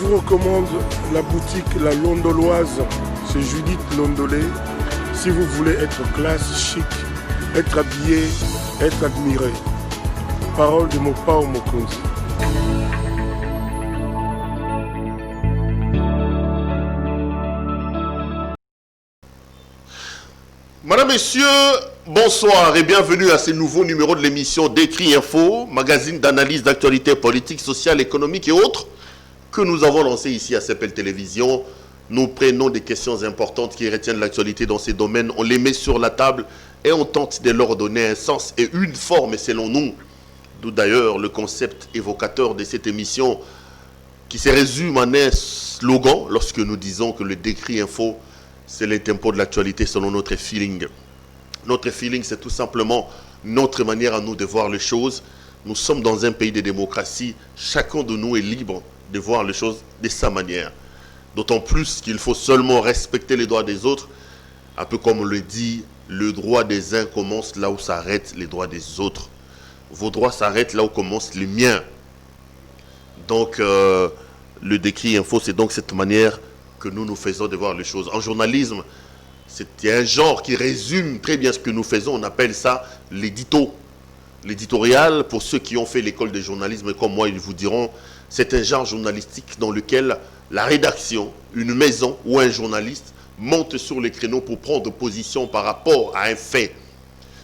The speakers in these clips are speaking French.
vous recommande la boutique La Londoloise. C'est Judith Londolé. Si vous voulez être classe, chic, être habillé, être admiré. Parole de Mopao Mokonzi. Madame, Messieurs, bonsoir et bienvenue à ce nouveau numéro de l'émission Décrit Info, magazine d'analyse d'actualité politique, sociale, économique et autres que nous avons lancé ici à CPL Télévision. Nous prenons des questions importantes qui retiennent l'actualité dans ces domaines, on les met sur la table et on tente de leur donner un sens et une forme selon nous. D'où d'ailleurs le concept évocateur de cette émission qui se résume en un slogan lorsque nous disons que le Décrit Info, c'est le tempo de l'actualité selon notre feeling. Notre feeling, c'est tout simplement notre manière à nous de voir les choses. Nous sommes dans un pays de démocratie. Chacun de nous est libre de voir les choses de sa manière. D'autant plus qu'il faut seulement respecter les droits des autres. Un peu comme on le dit, le droit des uns commence là où s'arrêtent les droits des autres. Vos droits s'arrêtent là où commencent les miens. Donc, le Décrit Info, c'est donc cette manière que nous faisons de voir les choses. En journalisme, c'est un genre qui résume très bien ce que nous faisons. On appelle ça l'édito. L'éditorial, pour ceux qui ont fait l'école de journalisme comme moi, ils vous diront, c'est un genre journalistique dans lequel la rédaction, une maison ou un journaliste monte sur les créneaux pour prendre position par rapport à un fait.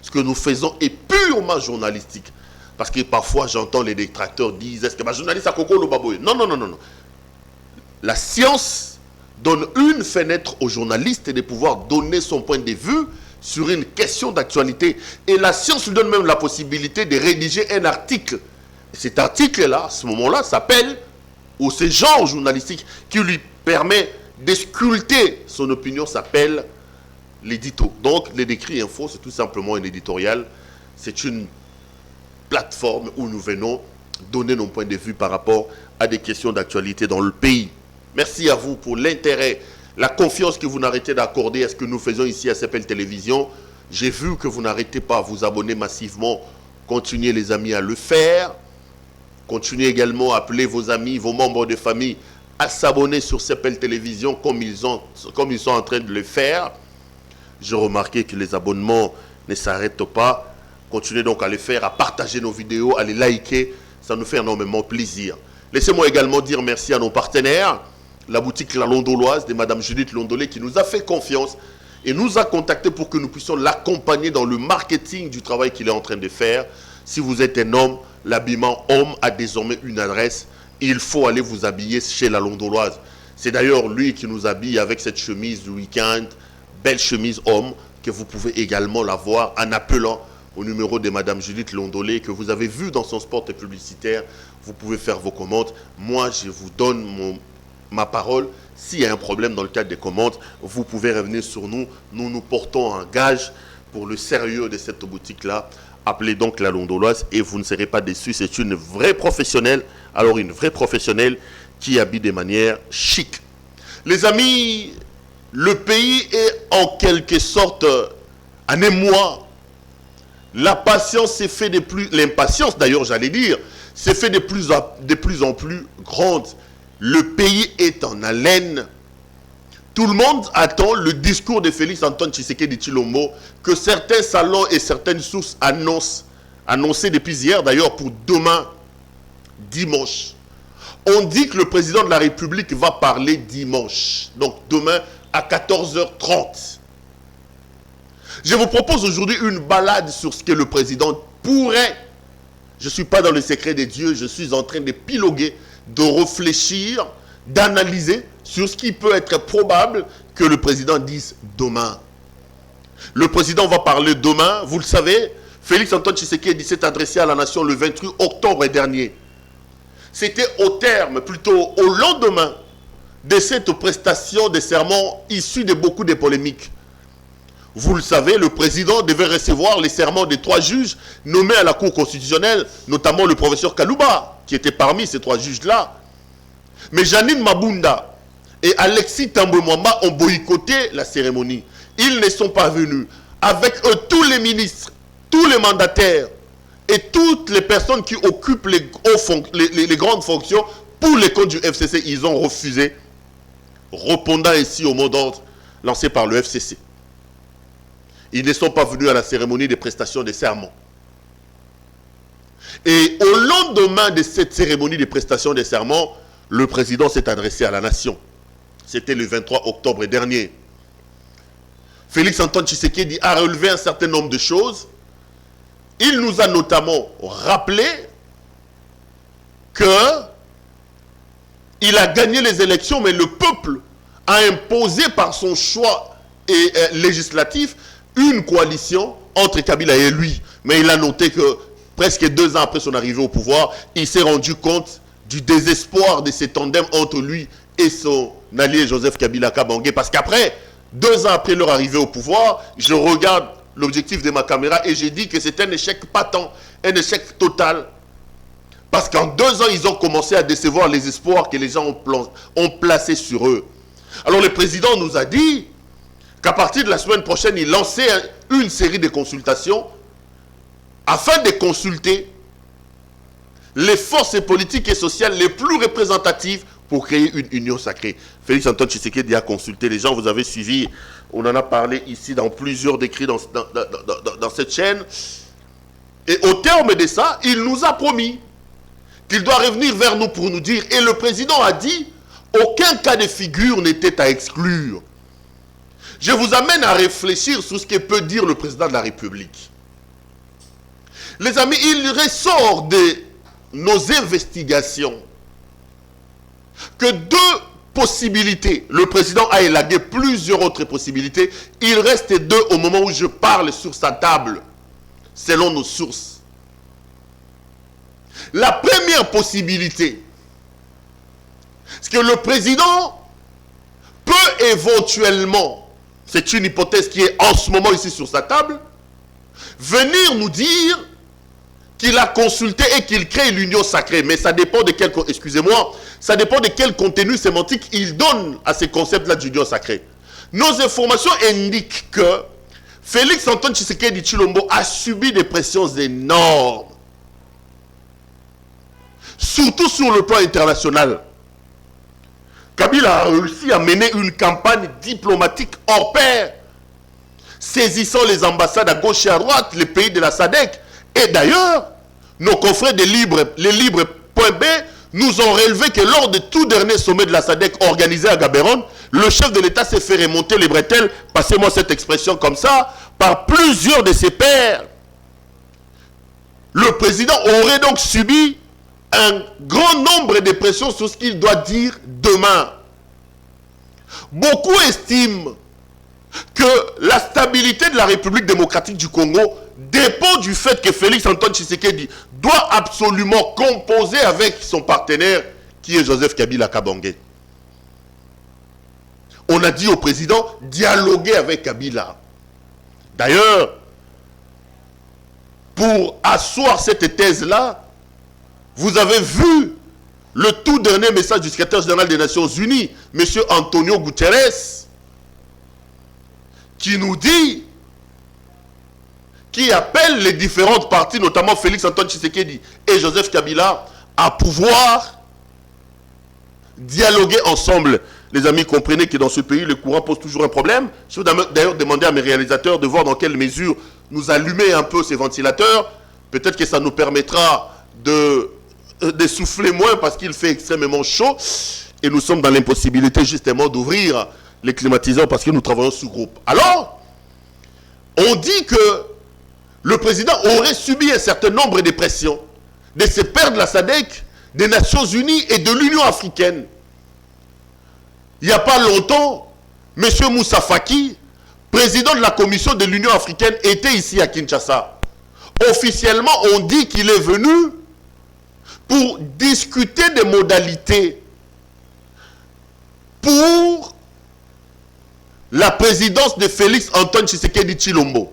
Ce que nous faisons est purement journalistique. Parce que parfois, j'entends les détracteurs dire, est-ce que ma journaliste a coco le baboy? Non, non, non, non, non. La science donne une fenêtre au journaliste de pouvoir donner son point de vue sur une question d'actualité. Et la science lui donne même la possibilité de rédiger un article. Et cet article-là, à ce moment-là, s'appelle, ou ce genre journalistique qui lui permet d'esculter son opinion, s'appelle l'édito. Donc, le Décrit Info, c'est tout simplement un éditorial. C'est une plateforme où nous venons donner nos points de vue par rapport à des questions d'actualité dans le pays. Merci à vous pour l'intérêt, la confiance que vous n'arrêtez d'accorder à ce que nous faisons ici à CPL Télévision. J'ai vu que vous n'arrêtez pas à vous abonner massivement. Continuez les amis à le faire. Continuez également à appeler vos amis, vos membres de famille à s'abonner sur CPL Télévision comme ils sont en train de le faire. J'ai remarqué que les abonnements ne s'arrêtent pas. Continuez donc à le faire, à partager nos vidéos, à les liker. Ça nous fait énormément plaisir. Laissez-moi également dire merci à nos partenaires. La boutique La Londoloise de Madame Judith Londolé qui nous a fait confiance et nous a contactés pour que nous puissions l'accompagner dans le marketing du travail qu'il est en train de faire. Si vous êtes un homme, l'habillement homme a désormais une adresse. Il faut aller vous habiller chez La Londoloise. C'est d'ailleurs lui qui nous habille avec cette chemise du week-end, belle chemise homme, que vous pouvez également la voir en appelant au numéro de Madame Judith Londolé que vous avez vu dans son spot publicitaire. Vous pouvez faire vos commandes. Moi, je vous donne ma parole. S'il y a un problème dans le cadre des commandes, vous pouvez revenir sur nous. Nous nous portons en gage pour le sérieux de cette boutique-là. Appelez donc La Londoloise et vous ne serez pas déçus. C'est une vraie professionnelle. Alors, une vraie professionnelle qui habille de manière chic. Les amis, le pays est en quelque sorte en émoi. La patience s'est fait l'impatience d'ailleurs, j'allais dire, s'est fait de plus en plus grande. Le pays est en haleine. Tout le monde attend le discours de Félix-Antoine Tshisekedi Tshilombo que certains salons et certaines sources annoncées depuis hier, d'ailleurs pour demain, dimanche. On dit que le président de la République va parler dimanche, donc demain à 14h30. Je vous propose aujourd'hui une balade sur ce que le président pourrait. Je ne suis pas dans le secret des dieux, je suis en train de piloguer, de réfléchir, d'analyser sur ce qui peut être probable que le président dise demain. Le président va parler demain, vous le savez, Félix-Antoine Tshisekedi s'est adressé à la nation le 28 octobre dernier. C'était au terme, plutôt au lendemain, de cette prestation de serments issue de beaucoup de polémiques. Vous le savez, le président devait recevoir les serments des 3 juges nommés à la Cour constitutionnelle, notamment le professeur Kalouba, qui était parmi ces 3 juges-là. Mais Janine Mabunda et Alexis Tambwe-Mwamba ont boycotté la cérémonie. Ils ne sont pas venus. Avec eux, tous les ministres, tous les mandataires et toutes les personnes qui occupent les grandes fonctions pour les comptes du FCC, ils ont refusé, répondant ainsi au mot d'ordre lancé par le FCC. Ils ne sont pas venus à la cérémonie de prestation de serment. Et au lendemain de cette cérémonie de prestation de serment, le président s'est adressé à la nation. C'était le 23 octobre dernier. Félix Antoine Tshisekedi a relevé un certain nombre de choses. Il nous a notamment rappelé qu'il a gagné les élections, mais le peuple a imposé par son choix législatif une coalition entre Kabila et lui. Mais il a noté que presque 2 ans après son arrivée au pouvoir, il s'est rendu compte du désespoir de ce tandem entre lui et son allié Joseph Kabila Kabange. Parce qu'après, 2 ans après leur arrivée au pouvoir, je regarde l'objectif de ma caméra et j'ai dit que c'était un échec patent, un échec total. Parce qu'en 2 ans, ils ont commencé à décevoir les espoirs que les gens ont placés sur eux. Alors le président nous a dit qu'à partir de la semaine prochaine, il lançait une série de consultations afin de consulter les forces politiques et sociales les plus représentatives pour créer une union sacrée. Félix Antoine Tshisekedi a consulté les gens, vous avez suivi, on en a parlé ici dans plusieurs décrits dans cette chaîne. Et au terme de ça, il nous a promis qu'il doit revenir vers nous pour nous dire, et le président a dit, aucun cas de figure n'était à exclure. Je vous amène à réfléchir sur ce que peut dire le président de la République. Les amis, il ressort de nos investigations que 2 possibilités, le président a élagué plusieurs autres possibilités, il reste 2 au moment où je parle sur sa table, selon nos sources. La première possibilité, c'est que le président peut éventuellement, c'est une hypothèse qui est en ce moment ici sur sa table, venir nous dire qu'il a consulté et qu'il crée l'union sacrée. Mais ça dépend de quel, excusez-moi, ça dépend de quel contenu sémantique il donne à ces concepts-là d'union sacrée. Nos informations indiquent que Félix Antoine Tshisekedi Tshilombo a subi des pressions énormes. Surtout sur le plan international. Kabila a réussi à mener une campagne diplomatique hors pair, saisissant les ambassades à gauche et à droite, les pays de la SADC. Et d'ailleurs, nos confrères de les Libres.b nous ont relevé que lors du tout dernier sommet de la SADC organisé à Gaborone, le chef de l'État s'est fait remonter les bretelles, passez-moi cette expression comme ça, par plusieurs de ses pairs. Le président aurait donc subi un grand nombre de pressions sur ce qu'il doit dire demain. Beaucoup estiment que la stabilité de la République démocratique du Congo dépend du fait que Félix Antoine Tshisekedi doit absolument composer avec son partenaire qui est Joseph Kabila Kabange. On a dit au président dialoguer avec Kabila. D'ailleurs, pour asseoir cette thèse-là, vous avez vu le tout dernier message du secrétaire général des Nations Unies, M. Antonio Guterres, qui nous dit, qui appelle les différentes parties, notamment Félix Antoine Tshisekedi et Joseph Kabila, à pouvoir dialoguer ensemble. Les amis, comprenez que dans ce pays, le courant pose toujours un problème. Je vais d'ailleurs demander à mes réalisateurs de voir dans quelle mesure nous allumer un peu ces ventilateurs. Peut-être que ça nous permettra de souffler moins parce qu'il fait extrêmement chaud. Et nous sommes dans l'impossibilité justement d'ouvrir les climatiseurs parce que nous travaillons sous groupe. Alors, on dit que le président aurait subi un certain nombre de pressions de ses pairs de la SADC, des Nations Unies et de l'Union africaine. Il n'y a pas longtemps, M. Moussa Faki, président de la commission de l'Union africaine, était ici à Kinshasa. Officiellement, on dit qu'il est venu pour discuter des modalités pour la présidence de Félix Antoine Tshisekedi Tshilombo.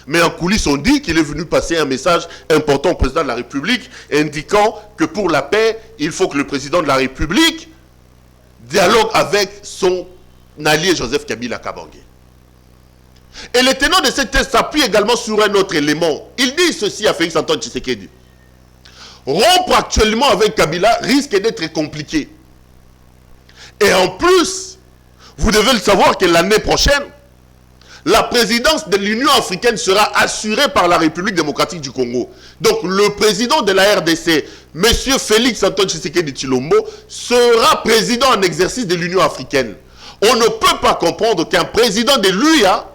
Mais en coulisses, on dit qu'il est venu passer un message important au président de la République, indiquant que pour la paix, il faut que le président de la République dialogue avec son allié Joseph Kabila Kabange. Et le tenant de cette thèse s'appuie également sur un autre élément. Il dit ceci à Félix Antoine Tshisekedi. rompre actuellement avec Kabila risque d'être compliqué. Et en plus, vous devez le savoir que l'année prochaine, la présidence de l'Union africaine sera assurée par la République démocratique du Congo. Donc le président de la RDC, M. Félix Antoine Tshisekedi Tshilombo, sera président en exercice de l'Union africaine. On ne peut pas comprendre qu'un président de l'UA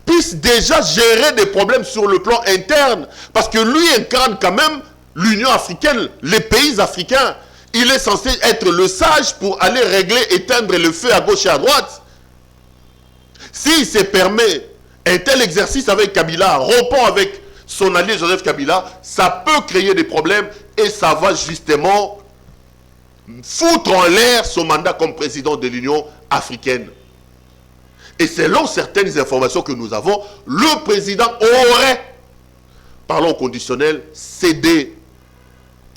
puisse déjà gérer des problèmes sur le plan interne. Parce que lui incarne quand même l'Union africaine, les pays africains. Il est censé être le sage pour aller régler, éteindre le feu à gauche et à droite. S'il se permet un tel exercice avec Kabila, rompant avec son allié Joseph Kabila, ça peut créer des problèmes et ça va justement foutre en l'air son mandat comme président de l'Union africaine. Et selon certaines informations que nous avons, le président aurait, parlons au conditionnel, cédé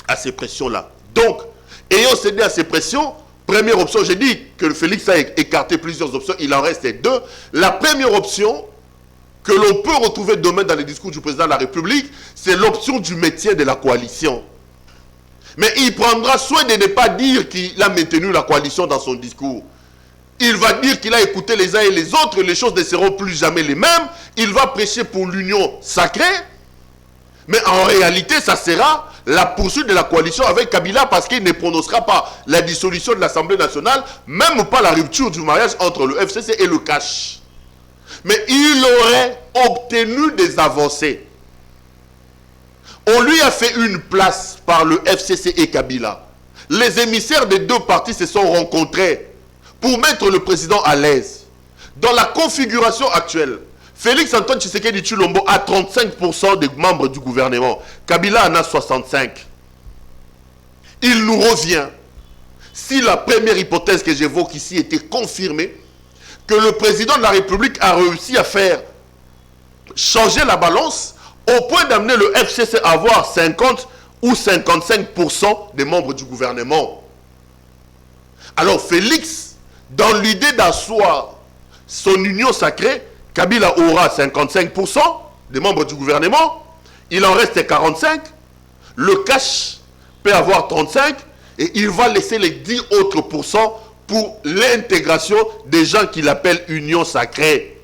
à ces pressions-là. Donc, ayant cédé à ces pressions, première option, j'ai dit que Félix a écarté plusieurs options, il en reste deux. La première option que l'on peut retrouver demain dans les discours du président de la République, c'est l'option du maintien de la coalition. Mais il prendra soin de ne pas dire qu'il a maintenu la coalition dans son discours. Il va dire qu'il a écouté les uns et les autres, les choses ne seront plus jamais les mêmes. Il va prêcher pour l'union sacrée. Mais en réalité, ça sera la poursuite de la coalition avec Kabila parce qu'il ne prononcera pas la dissolution de l'Assemblée nationale, même pas la rupture du mariage entre le FCC et le CACH. Mais il aurait obtenu des avancées. On lui a fait une place par le FCC et Kabila. Les émissaires des deux partis se sont rencontrés pour mettre le président à l'aise. Dans la configuration actuelle, Félix Antoine Tshisekedi Tshilombo a 35% des membres du gouvernement. Kabila en a 65%. Il nous revient, si la première hypothèse que j'évoque ici était confirmée, que le président de la République a réussi à faire changer la balance au point d'amener le FCC à avoir 50 ou 55% des membres du gouvernement. Alors Félix, dans l'idée d'asseoir son union sacrée, Kabila aura 55% des membres du gouvernement, il en reste 45%, le CACH peut avoir 35% et il va laisser les 10 autres pourcents pour l'intégration des gens qu'il appelle union sacrée.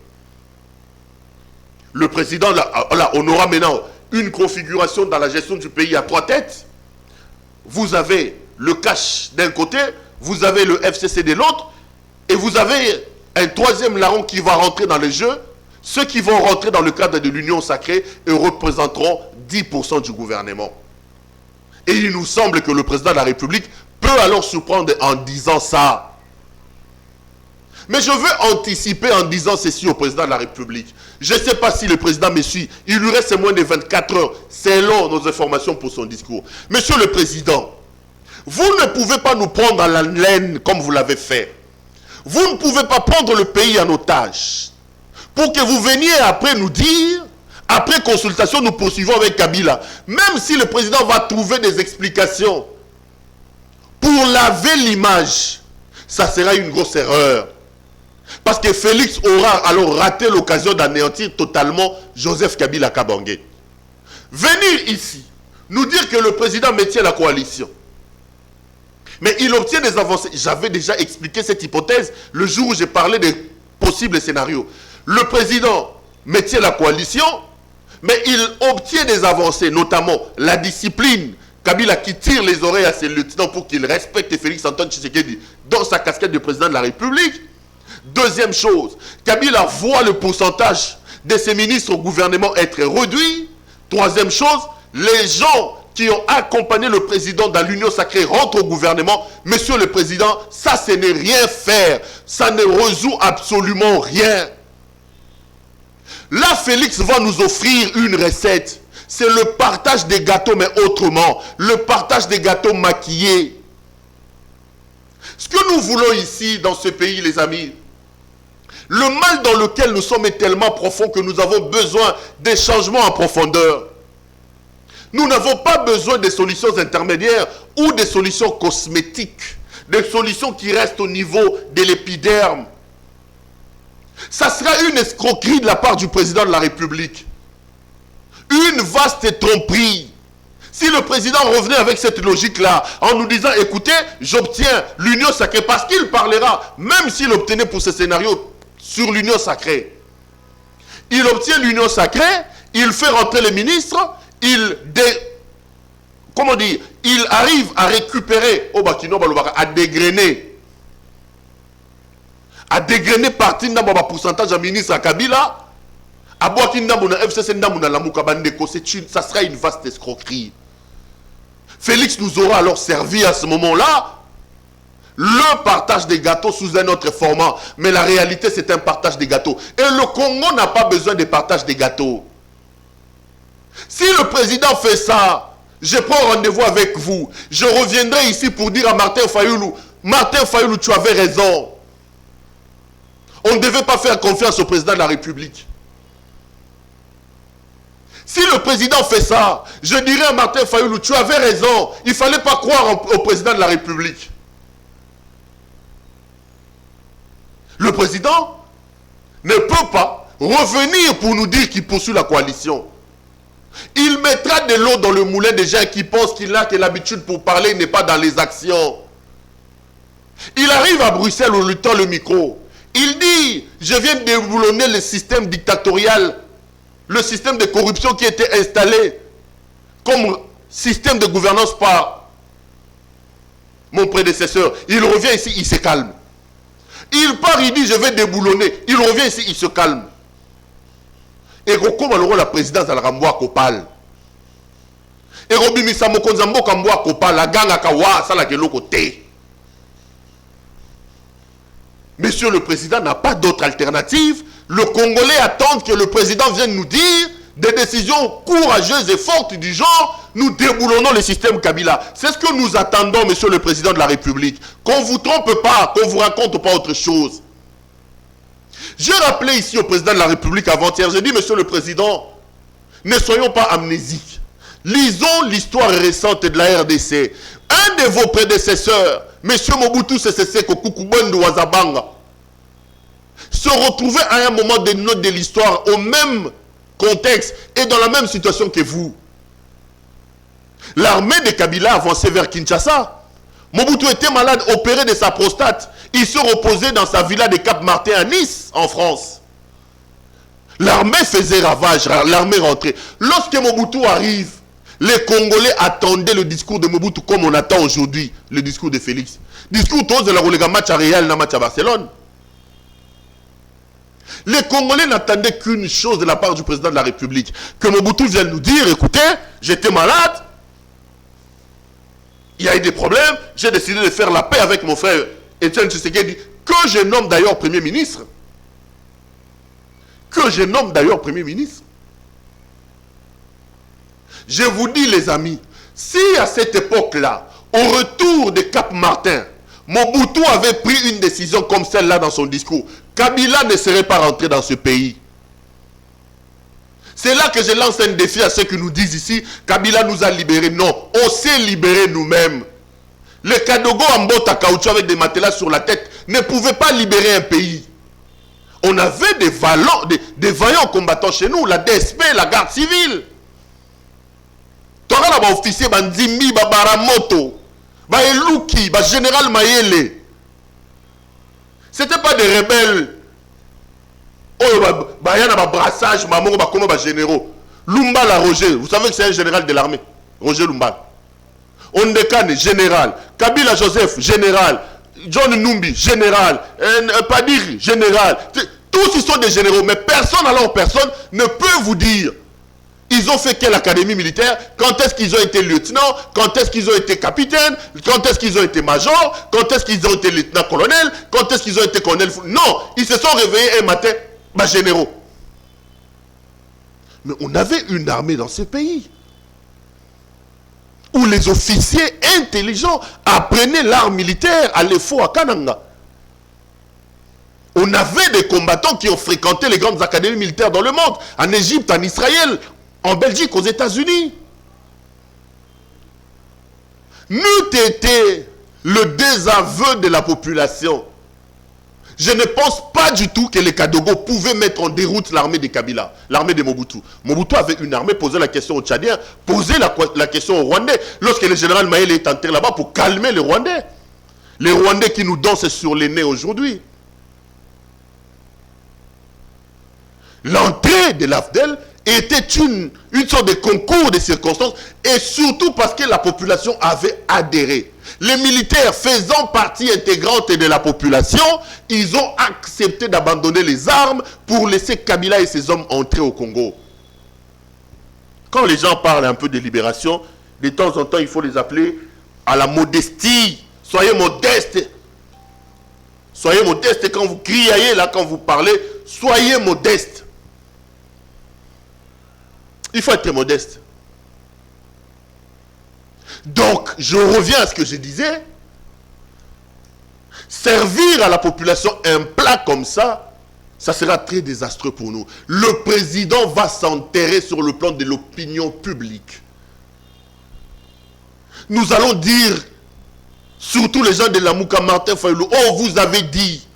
Le président, là, on aura maintenant une configuration dans la gestion du pays à 3 têtes. Vous avez le CACH d'un côté, vous avez le FCC de l'autre, et vous avez un troisième larron qui va rentrer dans le jeu. Ceux qui vont rentrer dans le cadre de l'union sacrée et représenteront 10% du gouvernement. Et il nous semble que le président de la République peut alors surprendre en disant ça. Mais je veux anticiper en disant ceci au président de la République. Je ne sais pas si le président me suit. Il lui reste moins de 24 heures, selon nos informations pour son discours. Monsieur le président, vous ne pouvez pas nous prendre à la laine comme vous l'avez fait. Vous ne pouvez pas prendre le pays en otage. Pour que vous veniez après nous dire, après consultation, nous poursuivons avec Kabila. Même si le président va trouver des explications pour laver l'image, ça sera une grosse erreur. Parce que Félix aura alors raté l'occasion d'anéantir totalement Joseph Kabila Kabange. Venir ici, nous dire que le président maintient la coalition. Mais il obtient des avancées. J'avais déjà expliqué cette hypothèse le jour où j'ai parlé des possibles scénarios. Le président maintient la coalition, mais il obtient des avancées, notamment la discipline. Kabila qui tire les oreilles à ses lieutenants pour qu'il respecte Félix Antoine Tshisekedi dans sa casquette de président de la République. Deuxième chose, Kabila voit le pourcentage de ses ministres au gouvernement être réduit. Troisième chose, les gens qui ont accompagné le président dans l'union sacrée rentrent au gouvernement. Monsieur le président, ça ce n'est rien faire. Ça ne résout absolument rien. Là, Félix va nous offrir une recette. C'est le partage des gâteaux, mais autrement. Le partage des gâteaux maquillés. Ce que nous voulons ici, dans ce pays, les amis, le mal dans lequel nous sommes est tellement profond que nous avons besoin des changements en profondeur. Nous n'avons pas besoin de solutions intermédiaires ou des solutions cosmétiques, des solutions qui restent au niveau de l'épiderme. Ça sera une escroquerie de la part du président de la République. Une vaste tromperie. Si le le président revenait avec cette logique-là, en nous disant, écoutez, j'obtiens l'union sacrée, parce qu'il parlera, même s'il obtenait pour ce scénario, sur l'union sacrée. Il obtient l'union sacrée, il fait rentrer les ministres, il arrive à récupérer, à dégrainer partie d'un pourcentage à ministre à Kabila, ça sera une vaste escroquerie. Félix nous aura alors servi à ce moment-là le partage des gâteaux sous un autre format. Mais la réalité, c'est un partage des gâteaux. Et le Congo n'a pas besoin de partage des gâteaux. Si le président fait ça, je prends rendez-vous avec vous. Je reviendrai ici pour dire à Martin Fayoulou, tu avais raison. On ne devait pas faire confiance au président de la République. Si le président fait ça, je dirais à Martin Fayoulou, tu avais raison. Il ne fallait pas croire au président de la République. Le président ne peut pas revenir pour nous dire qu'il poursuit la coalition. Il mettra de l'eau dans le moulin des gens qui pensent qu'il n'a que l'habitude pour parler, il n'est pas dans les actions. Il arrive à Bruxelles en lui tend le micro. Il dit, je viens de déboulonner le système dictatorial, le système de corruption qui était installé comme système de gouvernance par mon prédécesseur. Il revient ici, il se calme. Il part, il dit, je vais déboulonner. Il revient ici, il se calme. Et comme alors la présidence à la Ramboa Kopal. Et Robimisa Mokonzambo Kamboa Kopal, la gang à Kawa, ça la gelo côté. Monsieur le Président n'a pas d'autre alternative. Le Congolais attend que le Président vienne nous dire des décisions courageuses et fortes du genre, nous déboulonnons le système Kabila. C'est ce que nous attendons, Monsieur le Président de la République. Qu'on ne vous trompe pas, qu'on ne vous raconte pas autre chose. J'ai rappelé ici au Président de la République avant-hier, j'ai dit, Monsieur le Président, ne soyons pas amnésiques. Lisons l'histoire récente de la RDC. Un de vos prédécesseurs, M. Mobutu Sese Seko Kukubendu Wazabanga, se retrouvait à un moment de l'histoire au même contexte et dans la même situation que vous. L'armée de Kabila avançait vers Kinshasa. Mobutu était malade, opéré de sa prostate. Il se reposait dans sa villa de Cap-Martin à Nice, en France. L'armée faisait ravage, l'armée rentrait. Lorsque Mobutu arrive, les Congolais attendaient le discours de Mobutu comme on attend aujourd'hui le discours de Félix. Discours tous de la relega match à Real, na match à Barcelone. Les Congolais n'attendaient qu'une chose de la part du président de la République. Que Mobutu vienne nous dire, écoutez, j'étais malade, il y a eu des problèmes, j'ai décidé de faire la paix avec mon frère Etienne Tshisekedi, que je nomme d'ailleurs Premier ministre. Je vous dis les amis, si à cette époque-là, au retour de Cap-Martin, Mobutu avait pris une décision comme celle-là dans son discours, Kabila ne serait pas rentré dans ce pays. C'est là que je lance un défi à ceux qui nous disent ici, Kabila nous a libérés. Non, on s'est libérés nous-mêmes. Les Kadogo en botte à caoutchouc avec des matelas sur la tête ne pouvaient pas libérer un pays. On avait des vaillants combattants chez nous, la DSP, la garde civile. Tora là officier Bandimbi, Baramoto, Eluki, général Mayele. C'était pas des rebelles. Oh, il y a un brassage, comme généraux. Lumbala Roger, vous savez que c'est un général de l'armée. Roger Lumbala. Ondekane, général. Kabila Joseph, général. John Numbi, général. Padiri, général. Tous ils sont des généraux, mais personne ne peut vous dire. Ils ont fait quelle académie militaire? Quand est-ce qu'ils ont été lieutenants? Quand est-ce qu'ils ont été capitaines? Quand est-ce qu'ils ont été majors? Quand est-ce qu'ils ont été lieutenants-colonels? Quand est-ce qu'ils ont été colonels? Non, ils se sont réveillés un matin, généraux. Mais on avait une armée dans ce pays où les officiers intelligents apprenaient l'art militaire à l'EFO à Kananga. On avait des combattants qui ont fréquenté les grandes académies militaires dans le monde, en Égypte, en Israël, en Belgique, aux États-Unis. N'eût été le désaveu de la population, Je ne pense pas du tout que les Kadogo pouvaient mettre en déroute l'armée de Kabila, l'armée de Mobutu. Mobutu avait une armée, posait la question aux Tchadiens, posait la question aux Rwandais. Lorsque le général Mayele est entré là-bas pour calmer les Rwandais. Les Rwandais qui nous dansent sur les nez aujourd'hui. L'entrée de l'AFDEL était une sorte de concours de circonstances et surtout parce que la population avait adhéré. Les militaires faisant partie intégrante de la population, ils ont accepté d'abandonner les armes pour laisser Kabila et ses hommes entrer au Congo. Quand les gens parlent un peu de libération, de temps en temps, il faut les appeler à la modestie. Soyez modestes. Soyez modestes quand vous criez là, quand vous parlez. Soyez modestes. Il faut être modeste. Donc, je reviens à ce que je disais. Servir à la population un plat comme ça, ça sera très désastreux pour nous. Le président va s'enterrer sur le plan de l'opinion publique. Nous allons dire, surtout les gens de la Mouka Martin Fayoulou, oh, vous avez dit.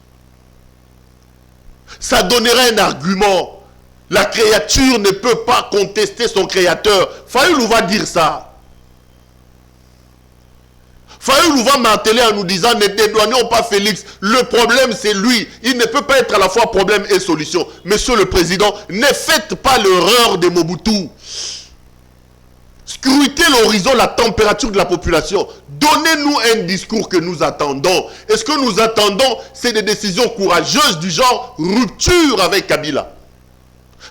Ça donnerait un argument. La créature ne peut pas contester son créateur. Fayoulou va dire ça. Fayoulou va marteler en nous disant, ne dédouanons pas Félix. Le problème, c'est lui. Il ne peut pas être à la fois problème et solution. Monsieur le Président, ne faites pas l'erreur de Mobutu. Scrutez l'horizon, la température de la population. Donnez-nous un discours que nous attendons. Et ce que nous attendons, c'est des décisions courageuses du genre rupture avec Kabila.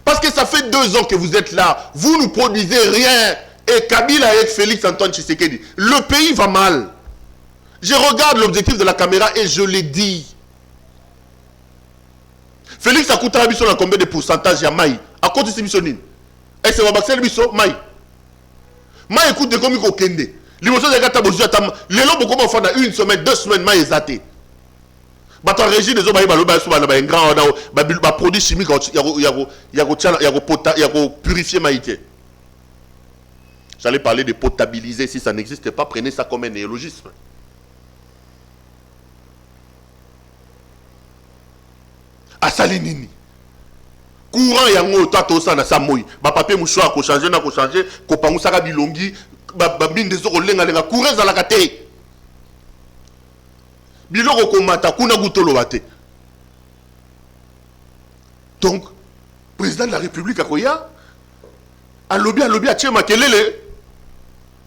Parce que ça fait 2 ans que vous êtes là. Vous ne produisez rien. Et Kabila avec Félix Antoine Tshisekedi. Le pays va mal. Je regarde l'objectif de la caméra et je l'ai dit. Félix a coûté à combien de pourcentage à Maï? À côté de Sibisonine. Et c'est Wabaxel Bisso, Maï. Maï écoute de comme il kende. L'émotion de Gata Bozu Atam. Les lots beaucoup font dans 1 semaine, 2 semaines, Maï est zaté. Bato régime des hommes baloba sur un grand produit chimique il y a purifier maïté. J'allais parler de potabiliser si ça n'existe pas, prenez ça comme un néologisme. Asalinini. Courant yango tato ça na samoy. Ba papier mouchoir ko changer na ko changer, ko pangu saka bilongi, ba binde zo ko lenga lenga courez à la kate. Biloko komata kuna gutolo bate. Donc président de la République akoya alobi a tchema kelele.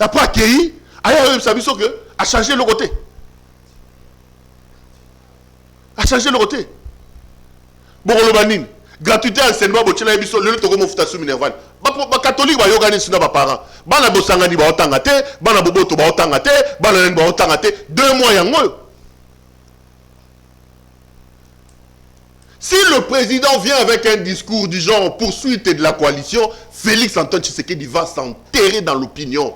Après accueilli, aya même sabiso que a changé le côté. A changé le côté. Bon le banin, gratuité enseignement bochela ebiso le to ko mofuta sou minerval. Ba catholique ba yogani sina ba parents. Bana bosangani ba otanga te, bana boboto ba otanga te, bana nen ba otanga te, 2 mois yango. Si le président vient avec un discours du genre poursuite de la coalition, Félix Antoine Tshisekedi va s'enterrer dans l'opinion.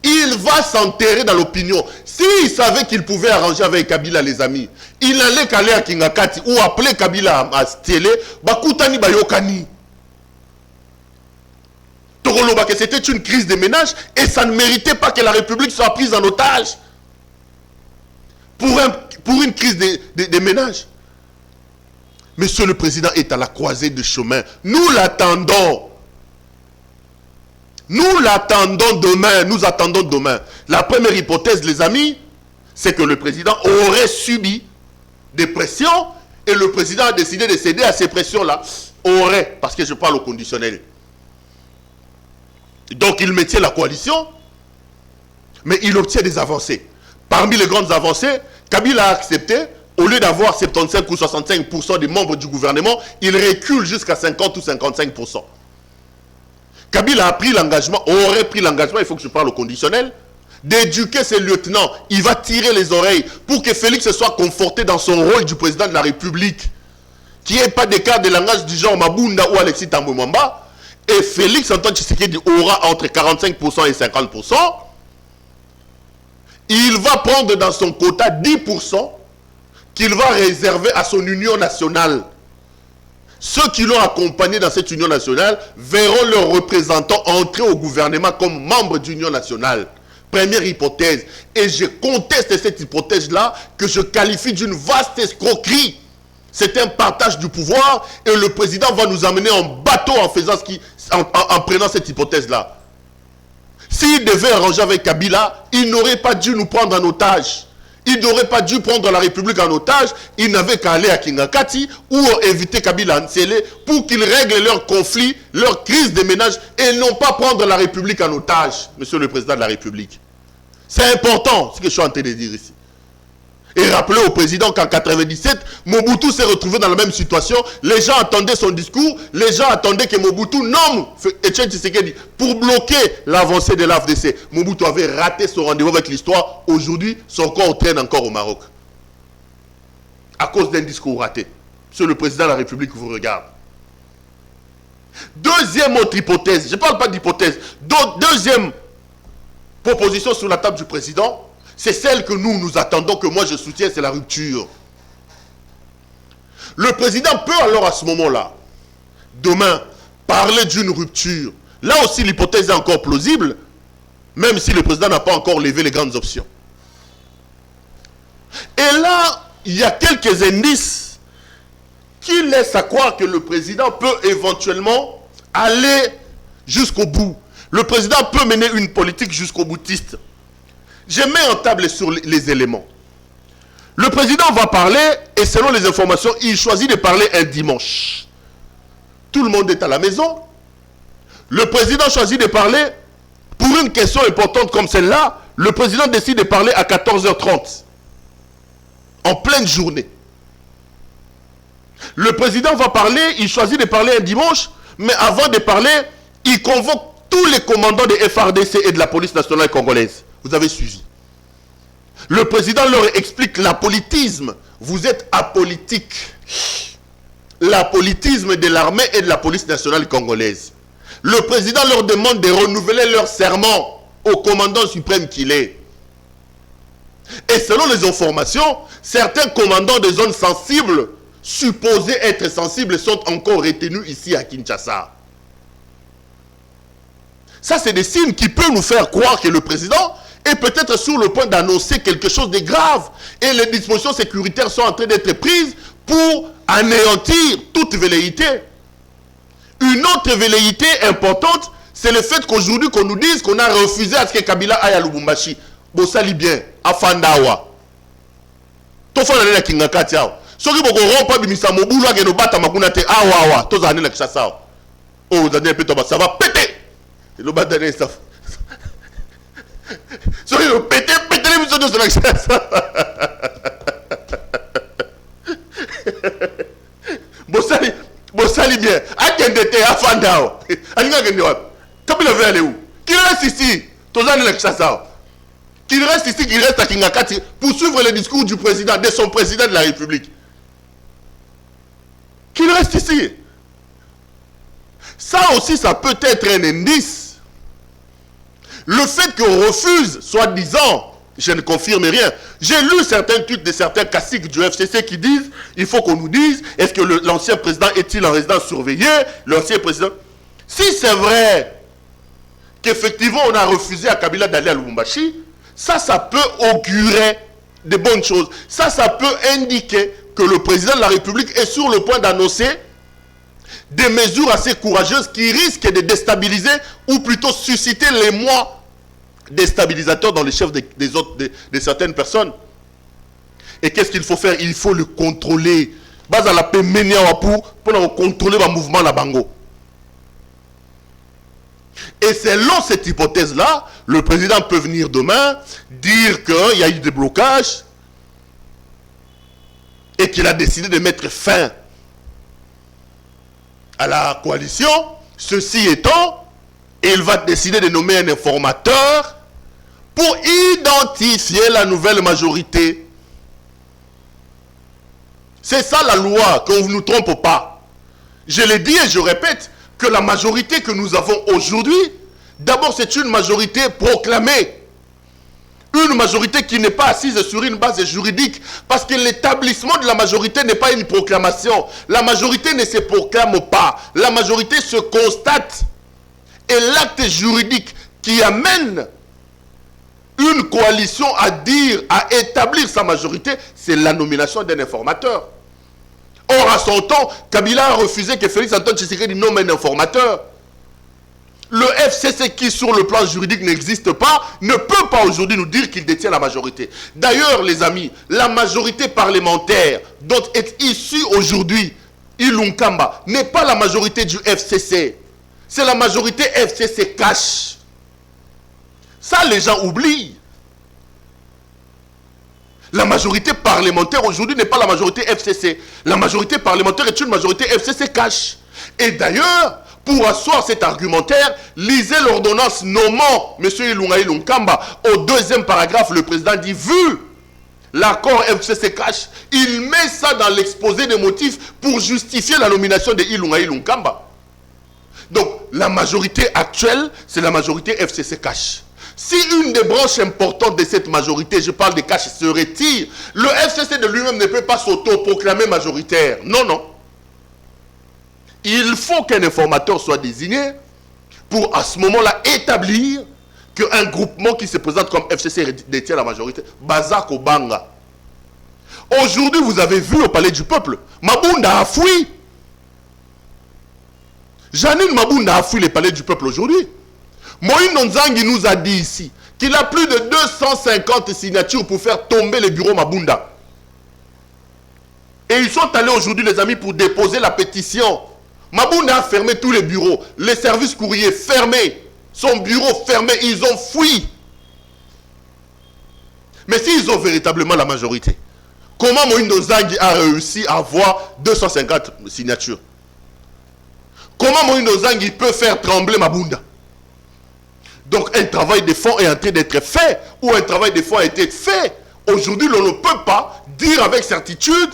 Il va s'enterrer dans l'opinion. S'il savait qu'il pouvait arranger avec Kabila les amis, il allait caler à Kingakati ou appeler Kabila à Stélé, Bakutani Bayokani. Toroloba que c'était une crise de ménage et ça ne méritait pas que la République soit prise en otage pour une crise de ménage. Monsieur le Président est à la croisée de chemin. Nous l'attendons. Nous l'attendons demain. Nous attendons demain. La première hypothèse, les amis, c'est que le Président aurait subi des pressions et le Président a décidé de céder à ces pressions-là. Aurait, parce que je parle au conditionnel. Donc il maintient la coalition, mais il obtient des avancées. Parmi les grandes avancées, Kabila a accepté. Au lieu d'avoir 75 ou 65% des membres du gouvernement, il recule jusqu'à 50 ou 55%. Kabila a pris l'engagement, aurait pris l'engagement, il faut que je parle au conditionnel, d'éduquer ses lieutenants. Il va tirer les oreilles pour que Félix soit conforté dans son rôle du président de la République. Qu'il n'y ait pas d'écart de langage du genre Mabunda ou Alexis Tambwe Mwamba. Et Félix Antoine Tshisekedi aura entre 45% et 50%. Il va prendre dans son quota 10%. Qu'il va réserver à son union nationale. Ceux qui l'ont accompagné dans cette union nationale verront leurs représentants entrer au gouvernement comme membres d'union nationale. Première hypothèse. Et je conteste cette hypothèse-là que je qualifie d'une vaste escroquerie. C'est un partage du pouvoir et le président va nous amener en bateau en faisant en prenant cette hypothèse-là. S'il devait arranger avec Kabila, il n'aurait pas dû nous prendre en otage. Il n'aurait pas dû prendre la République en otage. Il n'avait qu'à aller à Kingakati ou éviter Kabila Nsele pour qu'ils règlent leurs conflits, leurs crises de ménage et non pas prendre la République en otage, monsieur le président de la République. C'est important ce que je suis en train de dire ici. Et rappelez au président qu'en 1997, Mobutu s'est retrouvé dans la même situation. Les gens attendaient son discours. Les gens attendaient que Mobutu nomme Etienne Tshisekedi pour bloquer l'avancée de l'AFDC. Mobutu avait raté son rendez-vous avec l'histoire. Aujourd'hui, son corps traîne encore au Maroc. À cause d'un discours raté. Monsieur le président de la République vous regarde. Deuxième autre hypothèse. Je ne parle pas d'hypothèse. Deuxième proposition sur la table du président. C'est celle que nous attendons, que moi je soutiens, c'est la rupture. Le président peut alors à ce moment-là, demain, parler d'une rupture. Là aussi l'hypothèse est encore plausible, même si le président n'a pas encore levé les grandes options. Et là, il y a quelques indices qui laissent à croire que le président peut éventuellement aller jusqu'au bout. Le président peut mener une politique jusqu'au boutiste. Je mets en table sur les éléments. Le président va parler et selon les informations, il choisit de parler un dimanche. Tout le monde est à la maison. Le président choisit de parler pour une question importante comme celle-là. Le président décide de parler à 14h30. En pleine journée. Le président va parler, il choisit de parler un dimanche, mais avant de parler, il convoque tous les commandants de FARDC et de la police nationale congolaise. Vous avez suivi. Le président leur explique l'apolitisme. Vous êtes apolitique. L'apolitisme de l'armée et de la police nationale congolaise. Le président leur demande de renouveler leur serment au commandant suprême qu'il est. Et selon les informations, certains commandants de zones sensibles, supposés être sensibles, sont encore retenus ici à Kinshasa. Ça, c'est des signes qui peuvent nous faire croire que le président est peut-être sur le point d'annoncer quelque chose de grave. Et les dispositions sécuritaires sont en train d'être prises pour anéantir toute velléité. Une autre velléité importante, c'est le fait qu'aujourd'hui, qu'on nous dise qu'on a refusé à ce que Kabila aille à Lubumbashi. Bosali bien, à Fandawa. Tofana nena Kingakati awa. Soki boko rompa bimisa mobulu ageno bata makuna te awa. Toza nena Kishasa awa. Oh, Daniel Petoba, ça va péter. Et le bata nena ça. Soki le péter les missions de Kishasa. Bosali bien. Akende te à Fandawa. Aninga gende wapi. Kabila veut aller où? Qui reste ici? Toza nena Kishasa awa. Qu'il reste ici, qu'il reste à Kingakati pour suivre le discours du président, de son président de la République. Qu'il reste ici. Ça aussi, ça peut être un indice. Le fait qu'on refuse, soi-disant, je ne confirme rien. J'ai lu certains tweets de certains caciques du FCC qui disent, il faut qu'on nous dise, est-ce que l'ancien président est-il en résidence surveillée? L'ancien président... Si c'est vrai qu'effectivement on a refusé à Kabila d'aller à Lubumbashi, ça peut augurer de bonnes choses. Ça peut indiquer que le président de la République est sur le point d'annoncer des mesures assez courageuses qui risquent de déstabiliser ou plutôt susciter l'émoi déstabilisateur dans les chefs de certaines personnes. Et qu'est-ce qu'il faut faire? Il faut le contrôler. Base à la pour contrôler le mouvement la bango. Et selon cette hypothèse-là, le président peut venir demain dire qu'il y a eu des blocages et qu'il a décidé de mettre fin à la coalition. Ceci étant, il va décider de nommer un informateur pour identifier la nouvelle majorité. C'est ça la loi, qu'on ne nous trompe pas. Je l'ai dit et je répète, que la majorité que nous avons aujourd'hui, d'abord c'est une majorité proclamée. Une majorité qui n'est pas assise sur une base juridique. Parce que l'établissement de la majorité n'est pas une proclamation. La majorité ne se proclame pas. La majorité se constate. Et l'acte juridique qui amène une coalition à dire, à établir sa majorité, c'est la nomination d'un informateur. Or, à son temps, Kabila a refusé que Félix Antoine Tshisekedi nomme un informateur. Le FCC qui, sur le plan juridique, n'existe pas, ne peut pas aujourd'hui nous dire qu'il détient la majorité. D'ailleurs, les amis, la majorité parlementaire dont est issue aujourd'hui Ilunkamba n'est pas la majorité du FCC. C'est la majorité FCC cash. Ça, les gens oublient. La majorité parlementaire aujourd'hui n'est pas la majorité FCC. La majorité parlementaire est une majorité FCC cash. Et d'ailleurs, pour asseoir cet argumentaire, lisez l'ordonnance nommant M. Ilunga Ilunkamba. Au deuxième paragraphe, le président dit, vu l'accord FCC cash, il met ça dans l'exposé des motifs pour justifier la nomination de Ilunga Ilunkamba. Donc, la majorité actuelle, c'est la majorité FCC cash. Si une des branches importantes de cette majorité, je parle des cash, se retire, le FCC de lui-même ne peut pas s'auto-proclamer majoritaire. Non, non. Il faut qu'un informateur soit désigné pour, à ce moment-là, établir qu'un groupement qui se présente comme FCC détient la majorité. Bazak Obanga. Aujourd'hui, vous avez vu au Palais du Peuple, Mabunda a fui. Janine Mabunda a fui le Palais du Peuple aujourd'hui. Moïse Nzangi nous a dit ici qu'il a plus de 250 signatures pour faire tomber le bureau Mabunda. Et ils sont allés aujourd'hui, les amis, pour déposer la pétition. Mabunda a fermé tous les bureaux, les services courriers fermés, son bureau fermé, ils ont fui. Mais s'ils ont véritablement la majorité, comment Moïse Nzangi a réussi à avoir 250 signatures? Comment Moïse Nzangi peut faire trembler Mabunda? Donc un travail de fond est en train d'être fait, ou un travail de fond a été fait. Aujourd'hui, l'on ne peut pas dire avec certitude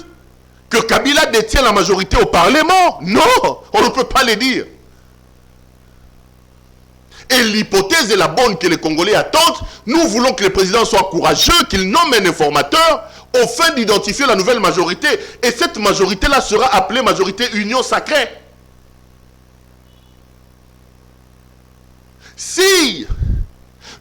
que Kabila détient la majorité au Parlement. Non, on ne peut pas le dire. Et l'hypothèse est la bonne que les Congolais attendent. Nous voulons que le président soit courageux, qu'il nomme un informateur au fin d'identifier la nouvelle majorité. Et cette majorité-là sera appelée majorité Union Sacrée. Si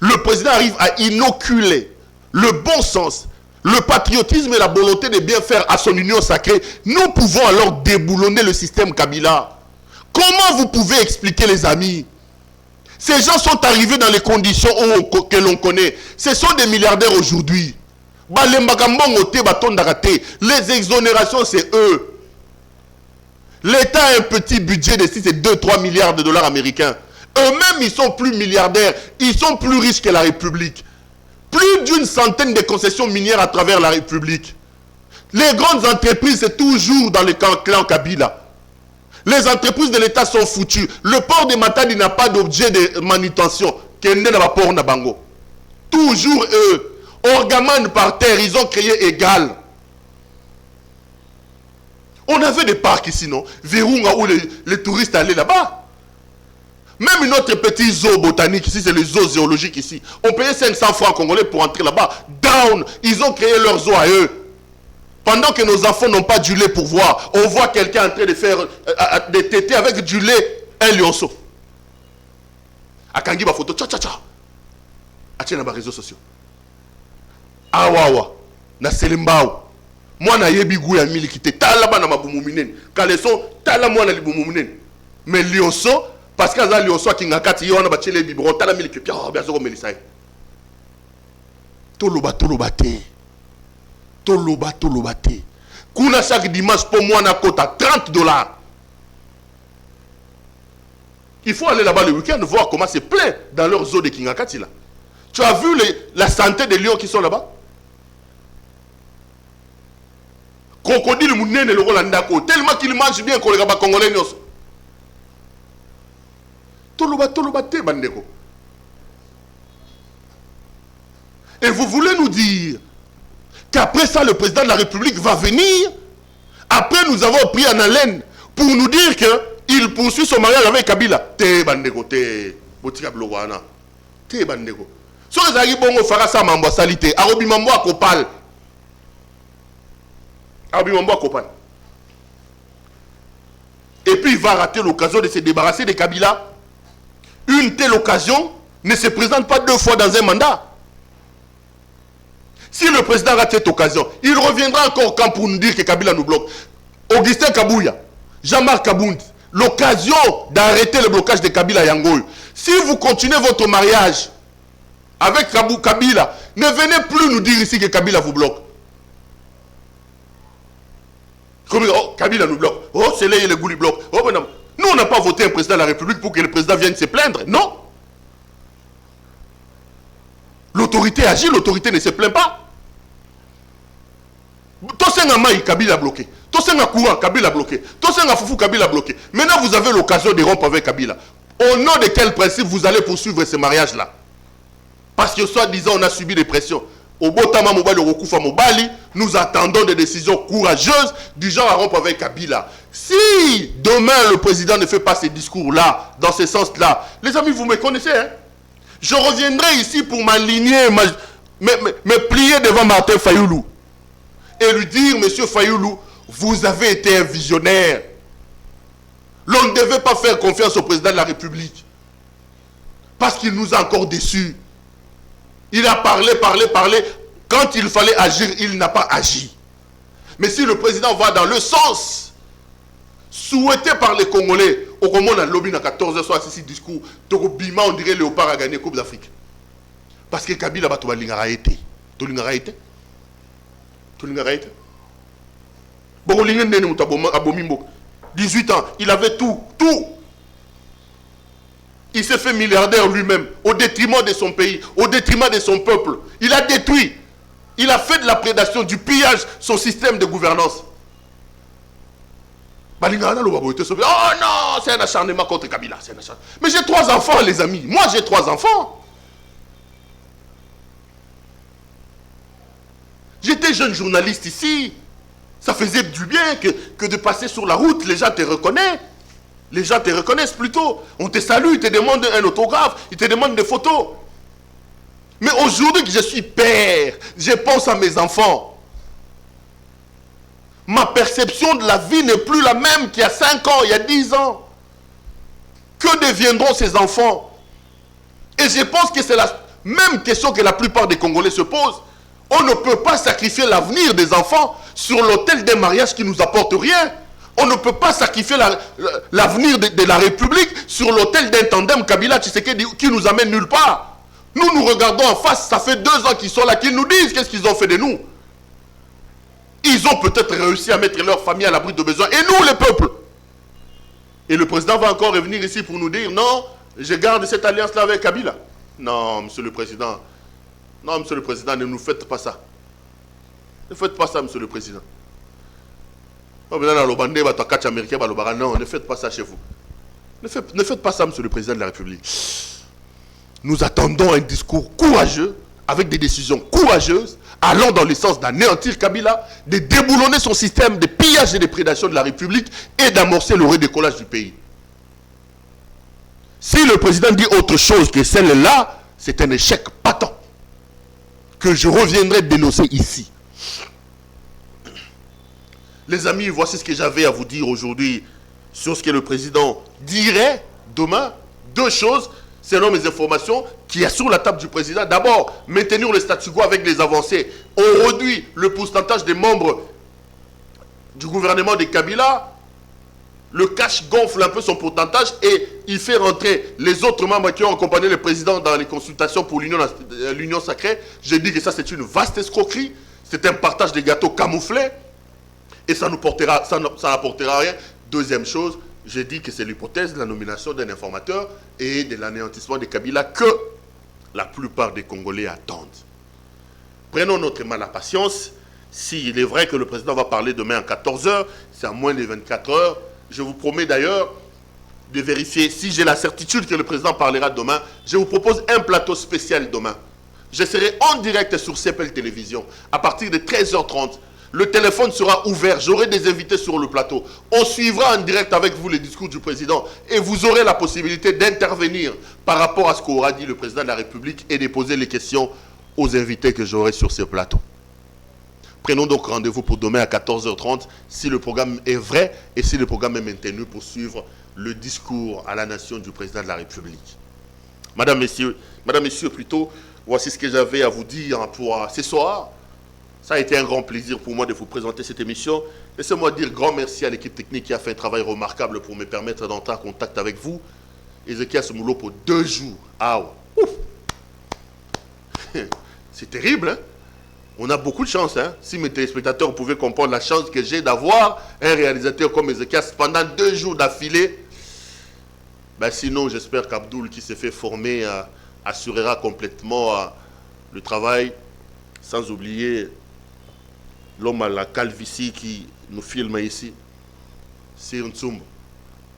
le président arrive à inoculer le bon sens, le patriotisme et la volonté de bien faire à son union sacrée, nous pouvons alors déboulonner le système Kabila. Comment vous pouvez expliquer, les amis? Ces gens sont arrivés dans les conditions que l'on connaît. Ce sont des milliardaires aujourd'hui. Les exonérations, c'est eux. L'État a un petit budget de 2-3 milliards de dollars américains. Eux-mêmes, ils sont plus milliardaires. Ils sont plus riches que la République. Plus d'une centaine de concessions minières à travers la République. Les grandes entreprises, c'est toujours dans le clan Kabila. Les entreprises de l'État sont foutues. Le port de Matadi n'a pas d'objet de manutention. Toujours eux. Orgaman par terre, ils ont créé égal. On avait des parcs ici, non? Virunga, où les touristes allaient là-bas. Même une autre petite zoo botanique ici, c'est le zoo zoologique ici. On payait 500 francs congolais pour entrer là-bas. Down, ils ont créé leur zoo à eux. Pendant que nos enfants n'ont pas du lait pour voir, on voit quelqu'un en train de faire des tétés avec du lait, un lionceau. Akangi ba photo, tcha tcha tcha. Atien na ba réseaux sociaux. Awawa, na selimbao. Moi na yebi gou ya milikite, tala ba na mabumu minene. Kaleson, tala moi na libumu minene. Mais lionceau, parce que les gens qui ont été en train de biberon, ils ont été en train de se faire. Toloba. Kuna chaque dimanche pour moi, on a cote à $30. Il faut aller là-bas le week-end voir comment c'est plein dans leur zoo de Kingakati là. Tu as vu la santé des lions qui sont là-bas? Crocodile mounene le Rolandako, tellement qu'ils mangent bien qu'on les gars congolais. Et vous voulez nous dire qu'après ça, le président de la République va venir, après nous avons pris en haleine, pour nous dire qu'il poursuit son mariage avec Kabila. Te bandeko, te botika blowana. Te bandeko. So les bongo fara sa mambo salité. Arobi mambo akopal. Et puis il va rater l'occasion de se débarrasser de Kabila. Une telle occasion ne se présente pas 2 fois dans un mandat. Si le président rate cette occasion, il reviendra encore quand pour nous dire que Kabila nous bloque. Augustin Kabouya, Jean-Marc Kaboundi, l'occasion d'arrêter le blocage de Kabila Yangoy. Si vous continuez votre mariage avec Kabila, ne venez plus nous dire ici que Kabila vous bloque. Oh, Kabila nous bloque. Oh, c'est là le Gouli bloque. Oh, ben non. Nous, on n'a pas voté un président de la République pour que le président vienne se plaindre. Non. L'autorité agit, l'autorité ne se plaint pas. Tosenga Maï, Kabila bloqué. Tosenga Kouran, Kabila bloqué. Tosenga Foufou, Kabila bloqué. Maintenant, vous avez l'occasion de rompre avec Kabila. Au nom de quel principe vous allez poursuivre ce mariage-là? Parce que soi-disant, on a subi des pressions. Au Botama Mobali, au Rokufa Mobali, nous attendons des décisions courageuses du genre à rompre avec Kabila. Si demain le président ne fait pas ces discours-là, dans ce sens-là, les amis, vous me connaissez, hein? Je reviendrai ici pour m'aligner, me plier devant Martin Fayoulou et lui dire, monsieur Fayoulou, vous avez été un visionnaire. L'on ne devait pas faire confiance au président de la République parce qu'il nous a encore déçus. Il a parlé. Quand il fallait agir, il n'a pas agi. Mais si le président va dans le sens souhaité par les Congolais, au moment on a lobby à 14h soit ici discours, Bima on dirait Léopard a gagné Coupe d'Afrique. Parce que Kabila va tout lingara été. Tout lingara été. Bon, 18 ans, il avait tout. Il s'est fait milliardaire lui-même, au détriment de son pays, au détriment de son peuple. Il a détruit, il a fait de la prédation, du pillage, son système de gouvernance. Oh non, c'est un acharnement contre Kabila. Mais j'ai 3 enfants, les amis. Moi, j'ai 3 enfants. J'étais jeune journaliste ici. Ça faisait du bien que de passer sur la route. Les gens te reconnaissent. Les gens te reconnaissent plutôt. On te salue, ils te demandent un autographe, ils te demandent des photos. Mais aujourd'hui que je suis père, je pense à mes enfants. Ma perception de la vie n'est plus la même qu'il y a 5 ans, il y a 10 ans. Que deviendront ces enfants? Et je pense que c'est la même question que la plupart des Congolais se posent. On ne peut pas sacrifier l'avenir des enfants sur l'autel d'un mariage qui ne nous apporte rien. On ne peut pas sacrifier l'avenir de la République sur l'autel d'un tandem Kabila Tshisekedi qui nous amène nulle part. Nous regardons en face, ça fait 2 ans qu'ils sont là, qu'ils nous disent qu'est-ce qu'ils ont fait de nous. Ils ont peut-être réussi à mettre leur famille à l'abri de besoin. Et nous, les peuples. Et le président va encore revenir ici pour nous dire, non, je garde cette alliance-là avec Kabila. Non, monsieur le président. Non, monsieur le président, ne nous faites pas ça. Ne faites pas ça, monsieur le président. Non, ne faites pas ça chez vous. Ne faites pas ça, monsieur le président de la République. Nous attendons un discours courageux, avec des décisions courageuses, allant dans le sens d'anéantir Kabila, de déboulonner son système de pillage et de prédation de la République et d'amorcer le redécollage du pays. Si le président dit autre chose que celle-là, c'est un échec patent que je reviendrai dénoncer ici. Les amis, voici ce que j'avais à vous dire aujourd'hui sur ce que le président dirait demain. 2 choses, selon mes informations, qui est sur la table du président. D'abord, maintenir le statu quo avec les avancées. On réduit le pourcentage des membres du gouvernement de Kabila. Le cash gonfle un peu son pourcentage et il fait rentrer les autres membres qui ont accompagné le président dans les consultations pour l'union sacrée. J'ai dit que ça, c'est une vaste escroquerie. C'est un partage des gâteaux camouflés. Et ça n'apportera rien. Deuxième chose, j'ai dit que c'est l'hypothèse de la nomination d'un informateur et de l'anéantissement de Kabila que la plupart des Congolais attendent. Prenons notre mal à patience. S'il est vrai que le président va parler demain à 14h, c'est à moins de 24 heures. Je vous promets d'ailleurs de vérifier si j'ai la certitude que le président parlera demain. Je vous propose un plateau spécial demain. Je serai en direct sur CPL Télévision à partir de 13h30. Le téléphone sera ouvert, j'aurai des invités sur le plateau. On suivra en direct avec vous les discours du président et vous aurez la possibilité d'intervenir par rapport à ce qu'aura dit le président de la République et de poser les questions aux invités que j'aurai sur ce plateau. Prenons donc rendez-vous pour demain à 14h30 si le programme est vrai et si le programme est maintenu pour suivre le discours à la nation du président de la République. Madame, messieurs plutôt, voici ce que j'avais à vous dire pour ce soir. Ça a été un grand plaisir pour moi de vous présenter cette émission. Laissez-moi dire grand merci à l'équipe technique qui a fait un travail remarquable pour me permettre d'entrer en contact avec vous. Ezekias Moulo pour 2 jours. Ah, ouf. C'est terrible, hein? On a beaucoup de chance, hein? Si mes téléspectateurs pouvaient comprendre la chance que j'ai d'avoir un réalisateur comme Ezekias pendant 2 jours d'affilée. Ben sinon, j'espère qu'Abdoul, qui s'est fait former, assurera complètement le travail. Sans oublier l'homme à la calvitie qui nous filme ici. C'est Ntsumbo.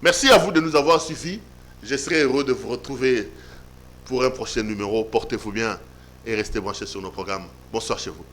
Merci à vous de nous avoir suivis. Je serai heureux de vous retrouver pour un prochain numéro. Portez-vous bien et restez branchés sur nos programmes. Bonsoir chez vous.